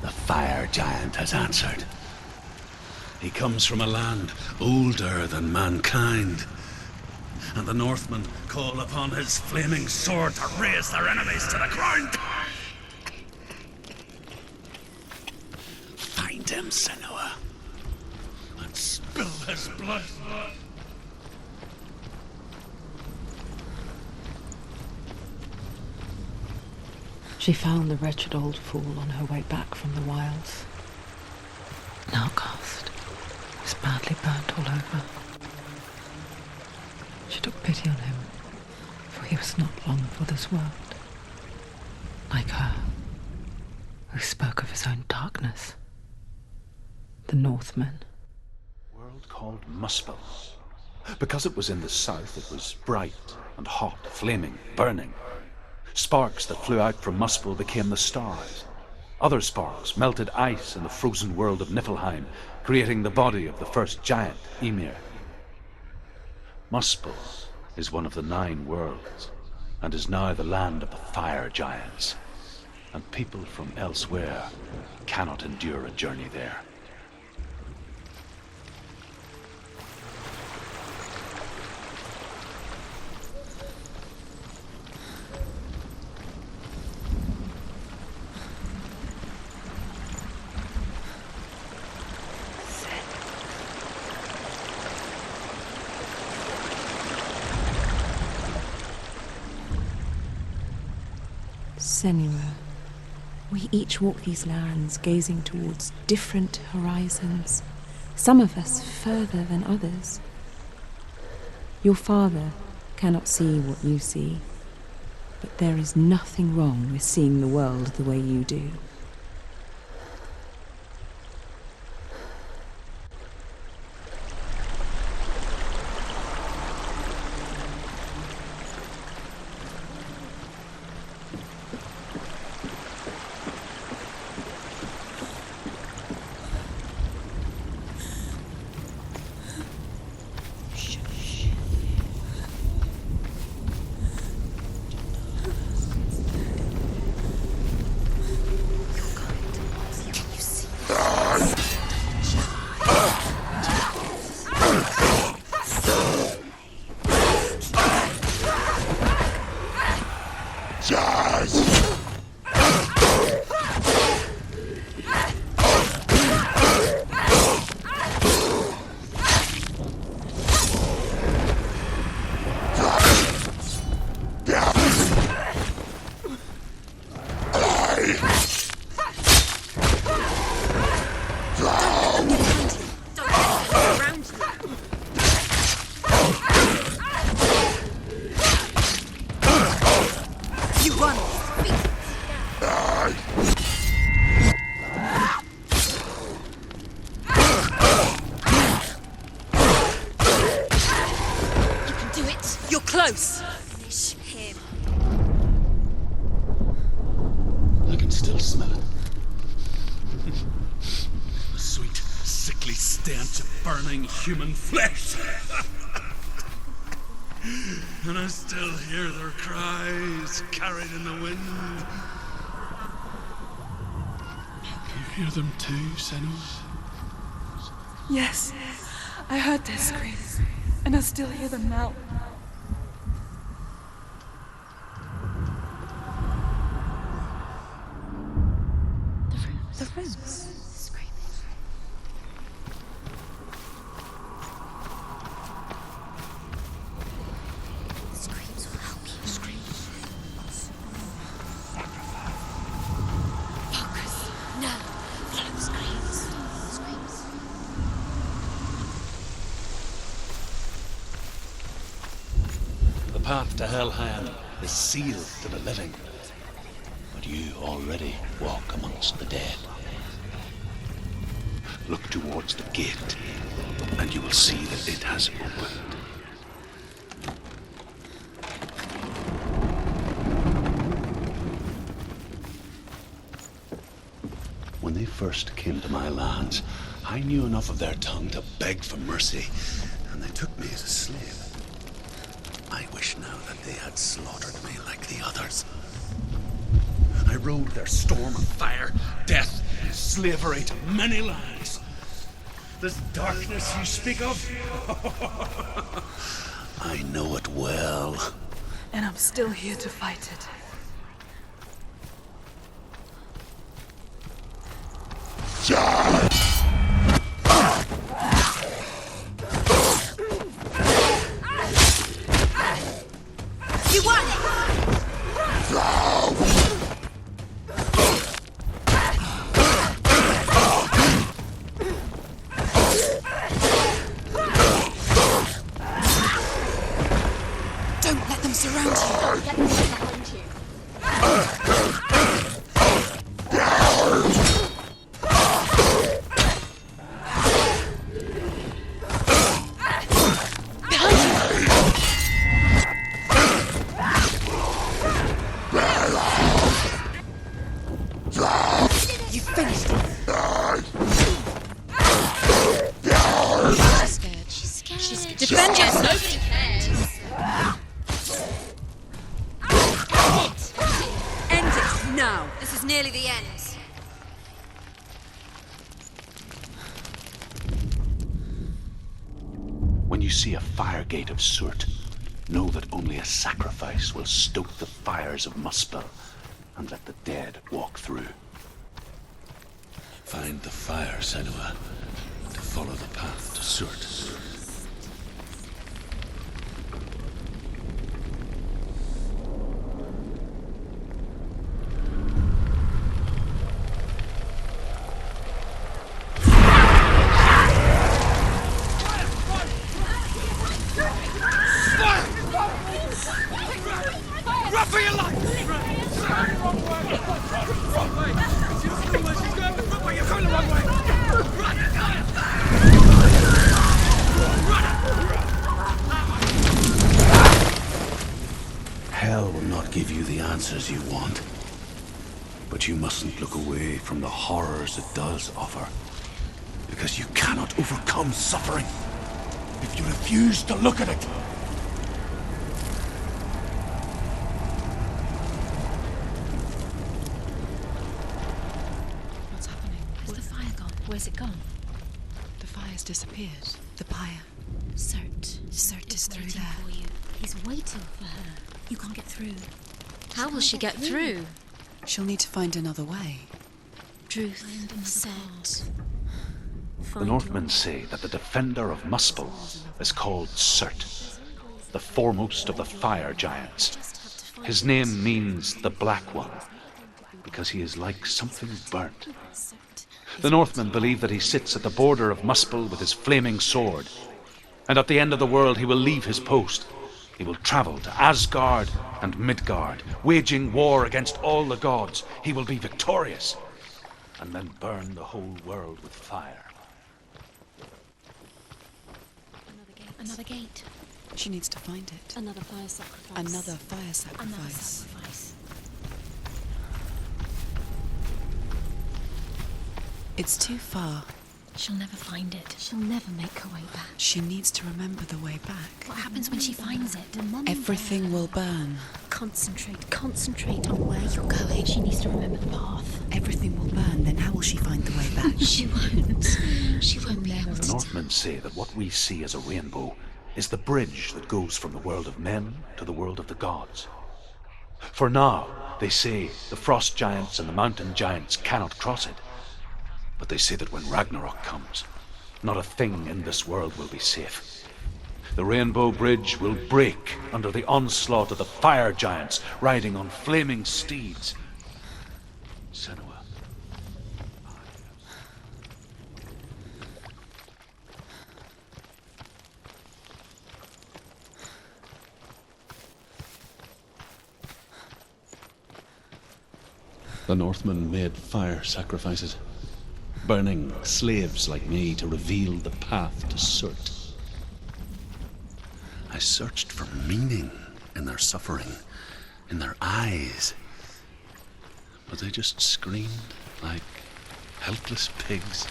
The fire giant has answered. He comes from a land older than mankind, and the Northmen call upon his flaming sword to raze their enemies to the ground. Find him, Senua, and spill his blood. She found the wretched old fool on her way back from the wilds. An outcast. He was badly burnt all over. She took pity on him, for he was not long for this world. Like her, who spoke of his own darkness. The Northmen. World called Muspel. Because it was in the south, it was bright and hot, flaming, burning. Sparks that flew out from Muspel became the stars. Other sparks melted ice in the frozen world of Niflheim, creating the body of the first giant, Ymir. Muspel is one of the 9 worlds, and is now the land of the fire giants. And people from elsewhere cannot endure a journey there. Senua, we each walk these lands gazing towards different horizons, some of us further than others. Your father cannot see what you see, but there is nothing wrong with seeing the world the way you do. Close! Finish him. I can still smell it. The sweet, sickly stench of burning human flesh. And I still hear their cries carried in the wind. You hear them too, Senua? Yes, I heard their screams, and I still hear them now. The roots. Screaming. The screams will help you. Screams. Focus. No. Follow the screams. Screams. The path to Helheim is sealed to the living. But you already walk amongst the dead. Look towards the gate, and you will see that it has opened. When they first came to my lands, I knew enough of their tongue to beg for mercy, and they took me as a slave. I wish now that they had slaughtered me like the others. I rode their storm of fire, death, slavery to many lands. This darkness you speak of, I know it well. And I'm still here to fight it. You won! Don't let them surround you. Don't let them behind you. You finished it. She's scared. She's scared. Defend yourself! Nobody cares. End it now. This is nearly the end. When you see a fire gate of Surtr, know that only a sacrifice will stoke the fires of Muspel and let the dead walk through. Find the fire, Senua, to follow the path to Surtr. Run for your life! You're going the wrong way! Hell will not give you the answers you want. But you mustn't look away from the horrors it does offer. Because you cannot overcome suffering if you refuse to look at it. What's happening? Where's the fire gone? Where's it gone? The fire's disappeared. The pyre. Surtr. Surtr is through waiting there. for you. He's waiting for her. You can't get through. How will she get through? She'll need to find another way. Truth set. The Northmen say that the defender of Muspel is called Surtr, the foremost of the fire giants. His name means the Black One, because he is like something burnt. The Northmen believe that he sits at the border of Muspel with his flaming sword, and at the end of the world he will leave his post. He will travel to Asgard and Midgard, waging war against all the gods. He will be victorious, and then burn the whole world with fire. Another gate. She needs to find it. Another fire sacrifice. Another fire Another sacrifice. sacrifice. It's too far. She'll never find it. She'll never make her way back. She needs to remember the way back. What happens when she finds it? Everything will burn. Concentrate on where you're going. She needs to remember the path. Everything will burn, then how will she find the way back? She won't. She won't be able The to. Northmen say that what we see as a rainbow is the bridge that goes from the world of men to the world of the gods. For now, they say, the frost giants and the mountain giants cannot cross it. But they say that when Ragnarok comes, not a thing in this world will be safe. The Rainbow Bridge will break under the onslaught of the fire giants riding on flaming steeds. Senua. The Northmen made fire sacrifices, burning slaves like me to reveal the path to Surtr. I searched for meaning in their suffering, in their eyes, but they just screamed like helpless pigs.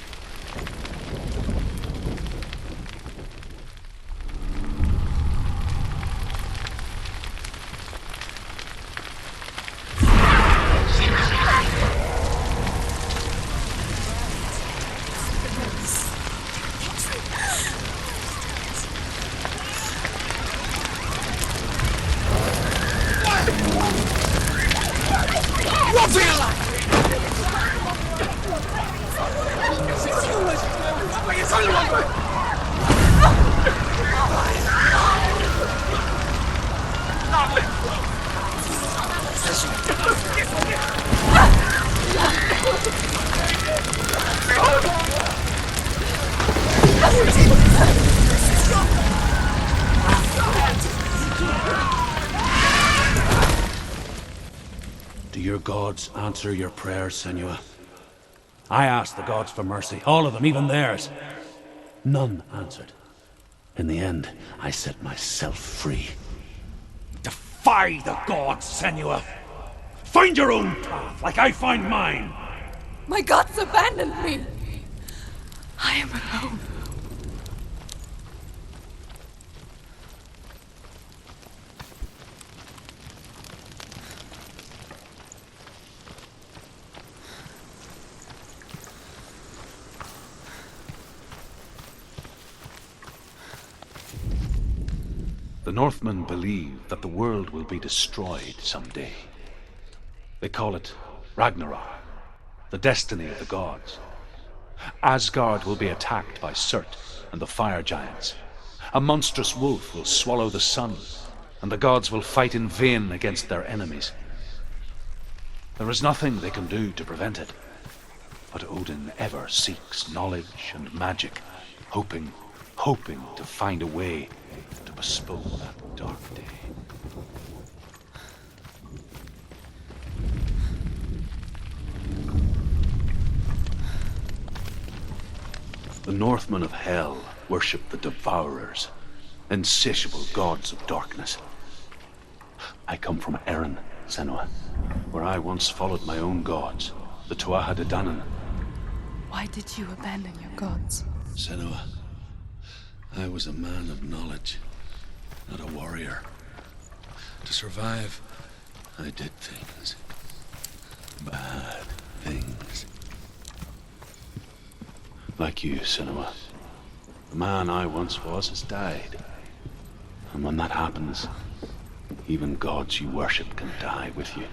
gods answer your prayers, Senua. I asked the gods for mercy, all of them, even theirs. None answered. In the end, I set myself free. Defy the gods, Senua! Find your own path, like I find mine! My gods abandoned me! I am alone. The Northmen believe that the world will be destroyed someday. They call it Ragnarok, the destiny of the gods. Asgard will be attacked by Surtr and the fire giants. A monstrous wolf will swallow the sun, and the gods will fight in vain against their enemies. There is nothing they can do to prevent it, but Odin ever seeks knowledge and magic, hoping to find a way to postpone that dark day. The Northmen of Hell worship the Devourers, insatiable gods of darkness. I come from Erin, Senua, where I once followed my own gods, the Tuatha De Danann. Why did you abandon your gods? Senua, I was a man of knowledge, not a warrior. To survive, I did things. Bad things. Like you, Senua. The man I once was has died. And when that happens, even gods you worship can die with you.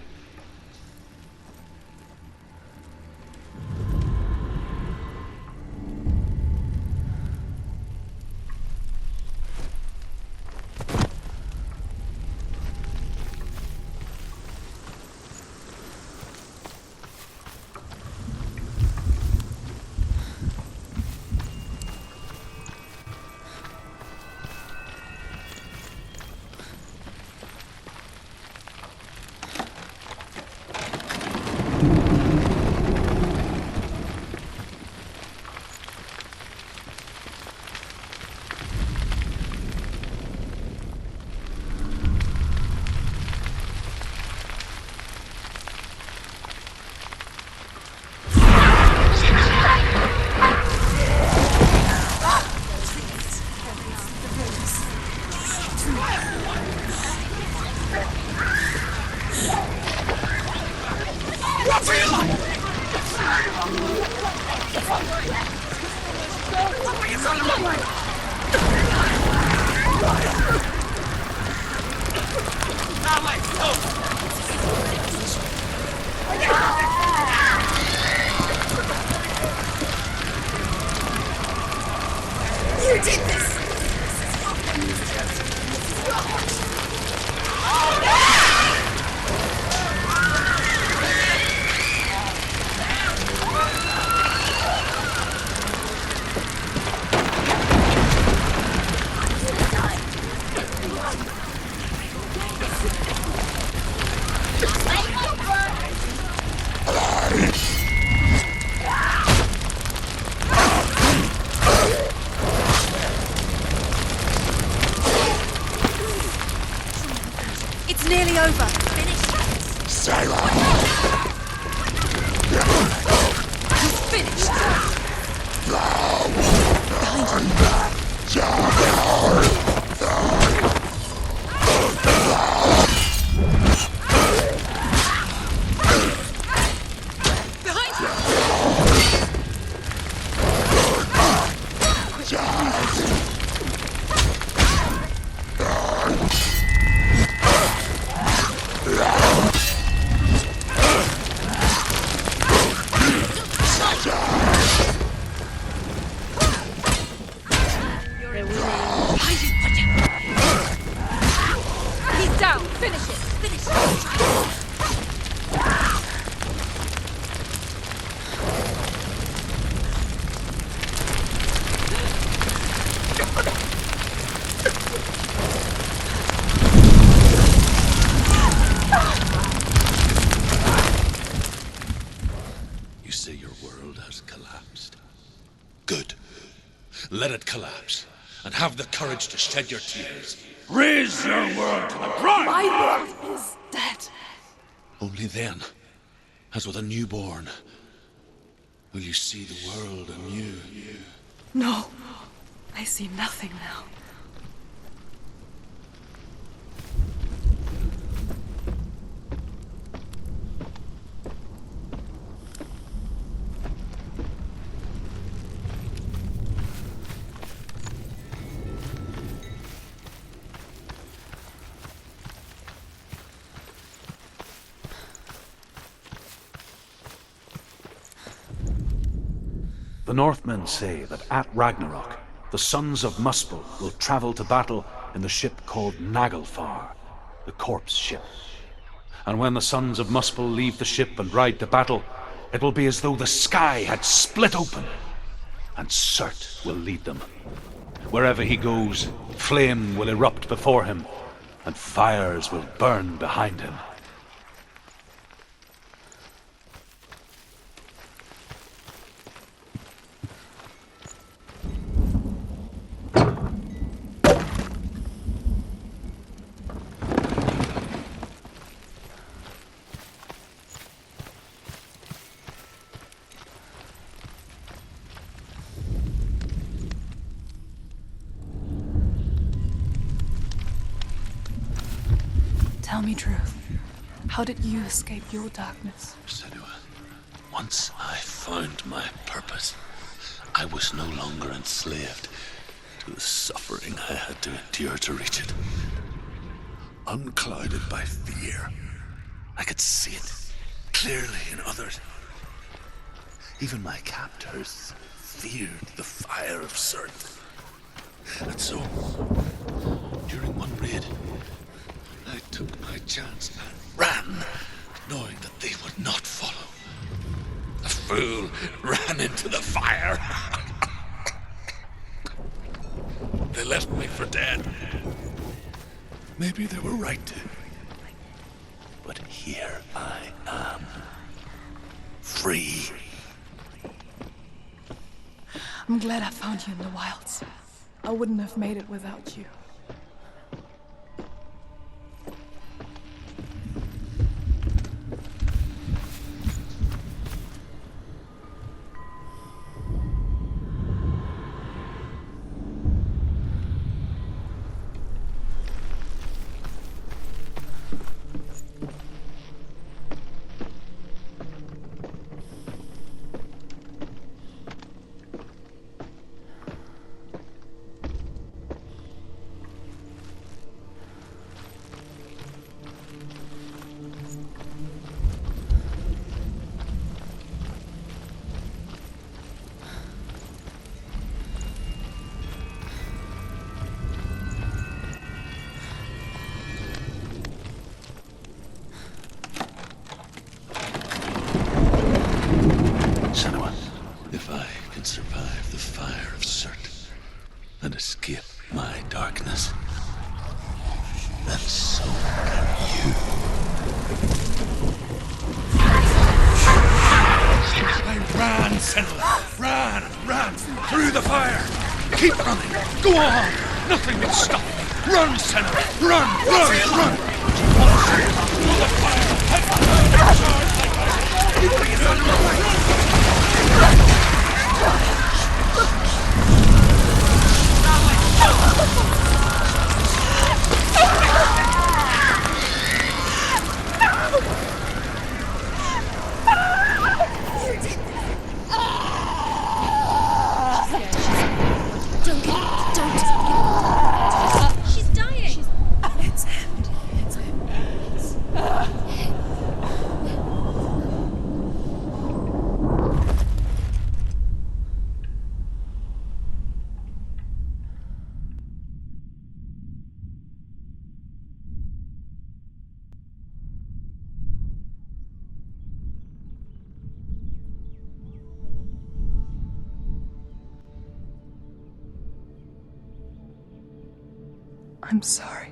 collapsed. Good. Let it collapse, and have the courage to shed your tears. Raise your world to the ground! My world is dead. Only then, as with a newborn, will you see the world anew. No, I see nothing now. The Northmen say that at Ragnarok, the sons of Muspel will travel to battle in the ship called Naglfar, the corpse ship. And when the sons of Muspel leave the ship and ride to battle, it will be as though the sky had split open, and Surtr will lead them. Wherever he goes, flame will erupt before him, and fires will burn behind him. Tell me truth. How did you escape your darkness? Senua, once I found my purpose, I was no longer enslaved to the suffering I had to endure to reach it. Unclouded by fear, I could see it clearly in others. Even my captors feared the fire of Surtr. And so, during one raid, I took my chance and ran, knowing that they would not follow. The fool ran into the fire. They left me for dead. Maybe they were right to. But here I am. Free. I'm glad I found you in the wilds. I wouldn't have made it without you. Senua, if I can survive the fire of Surtr and escape my darkness, then so can you. I ran, Senua! Ran! Through the fire! Keep running! Go on! Nothing will stop me! Run, Senua! Run! Through the fire! She's dying. It's him. It's him. I'm sorry.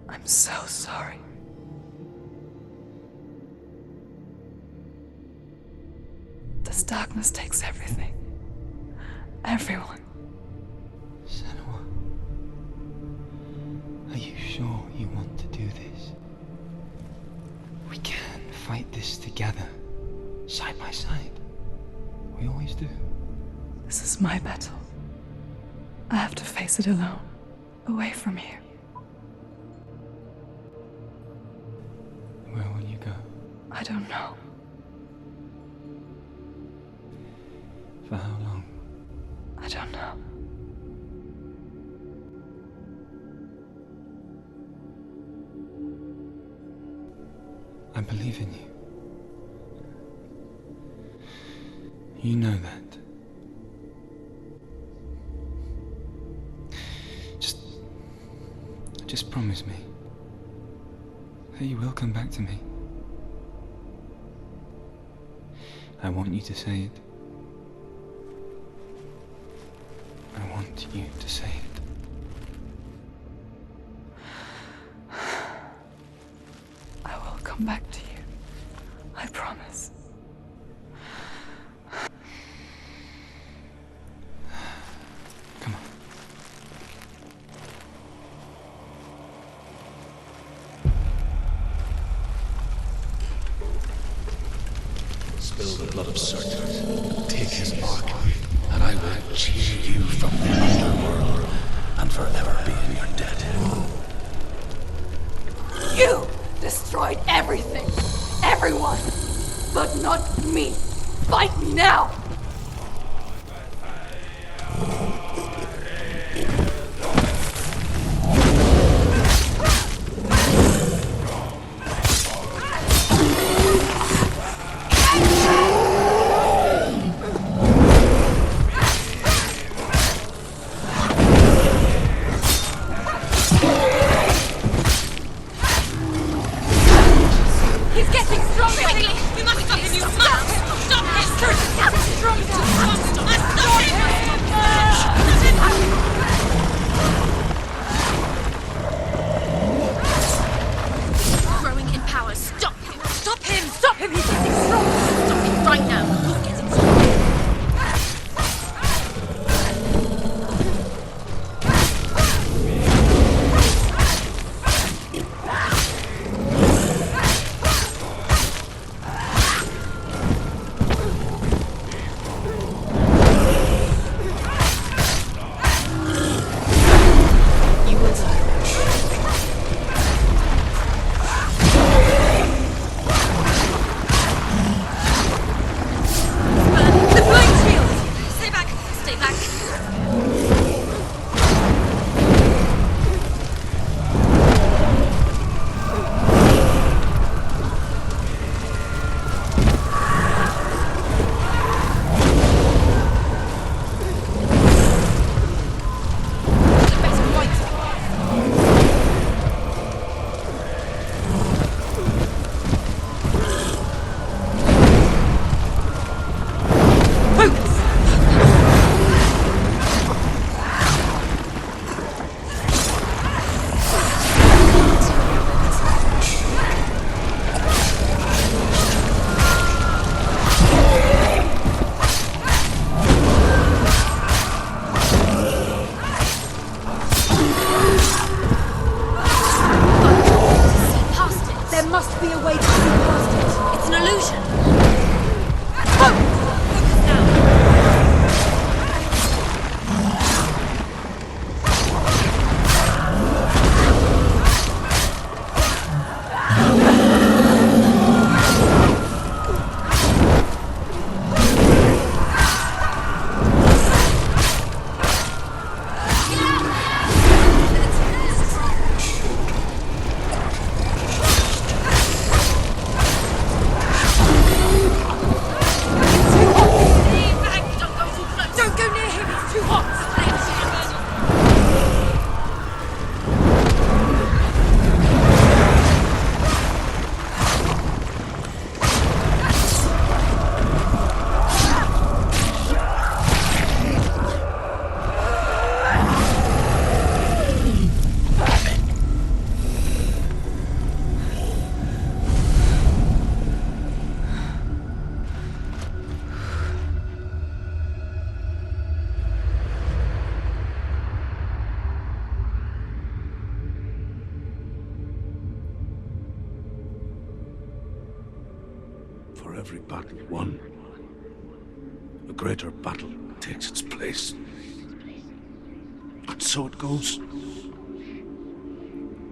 I'm so sorry. This darkness takes everything. Everyone. Senua, are you sure you want to do this? We can fight this together, side by side. We always do. This is my battle. I have to face it alone, away from you. Where will you go? I don't know. For how long? I don't know. I believe in you. You know that. Just promise me that you will come back to me. I want you to say it. I want you to say it. I will come back to you. I promise. Come on. Spill the blood of Surtr, take his mark, and I will cheer you from the underworld and forever be in your debt. You destroyed everything, everyone, but not me. Fight me now! He's getting stronger! Quickly! We must stop him! You must! Stop him! Stop him! Stop him! Stop him! For every battle won, a greater battle takes its place. And so it goes.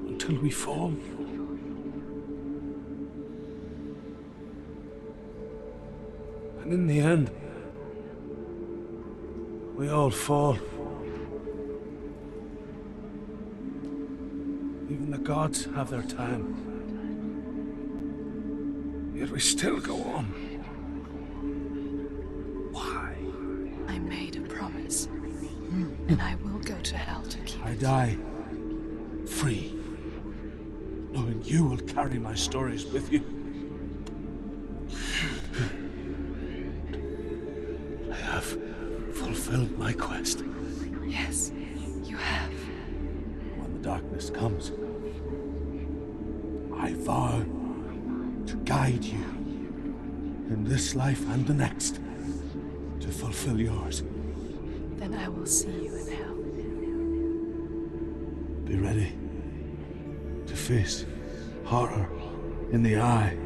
Until we fall. And in the end, we all fall. Even the gods have their time. Yet we still go on. Why? I made a promise, and I will go to hell to keep I it. die free, knowing you will carry my stories with you. I have fulfilled my quest. Yes, you have. When the darkness comes, I vow to guide you in this life and the next to fulfill yours. Then I will see you in hell. Be ready to face horror in the eye,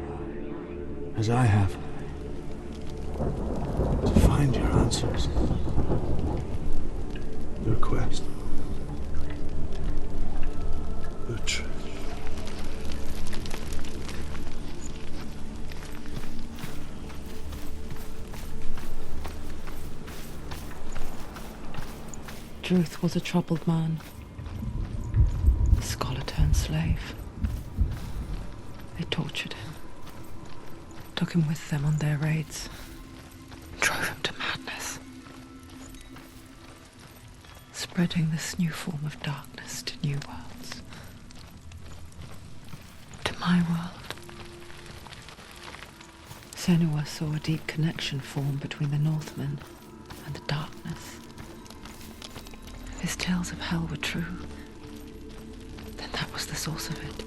as I have. To find your answers. Your quest. The truth. Druth was a troubled man. A scholar turned slave. They tortured him. Took him with them on their raids. Drove him to madness. Spreading this new form of darkness to new worlds. To my world. Senua saw a deep connection form between the Northmen and the darkness. If his tales of hell were true, then that was the source of it.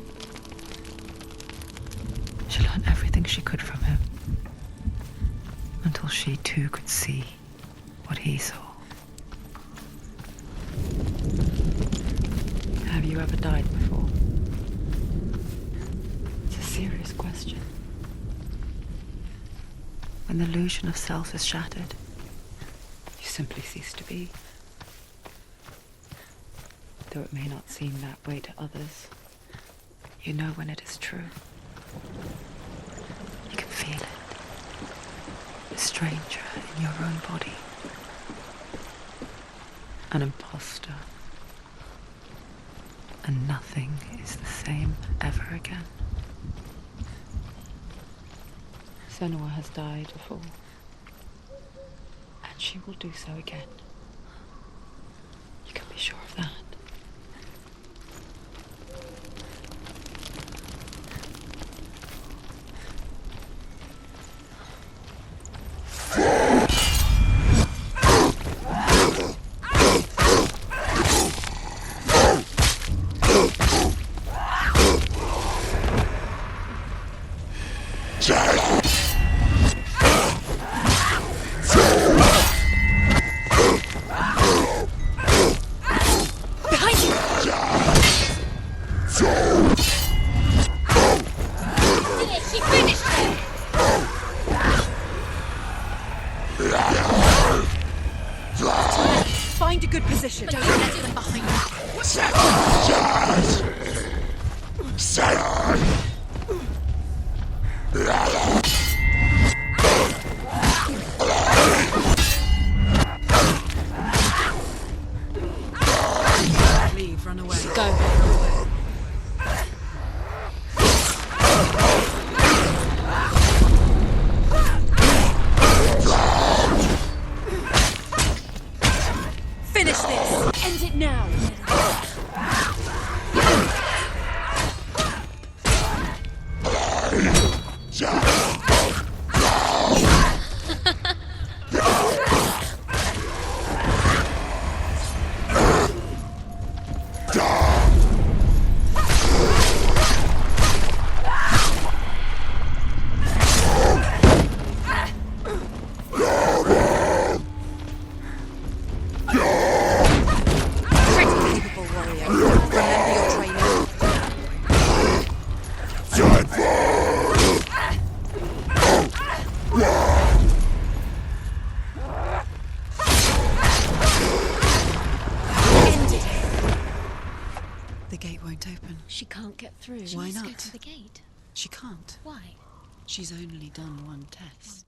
She learned everything she could from him, until she too could see what he saw. Have you ever died before? It's a serious question. When the illusion of self is shattered, you simply cease to be. Though it may not seem that way to others, you know when it is true. You can feel it. A stranger in your own body. An imposter. And nothing is the same ever again. Senua has died before. And she will do so again. You can be sure of that. Find a good position. Don't let them behind you. Leave, run away. Go. Finish this! End it now! The gate won't open. She can't get through. Why She must not? go through the gate. She can't. Why? She's only done one test.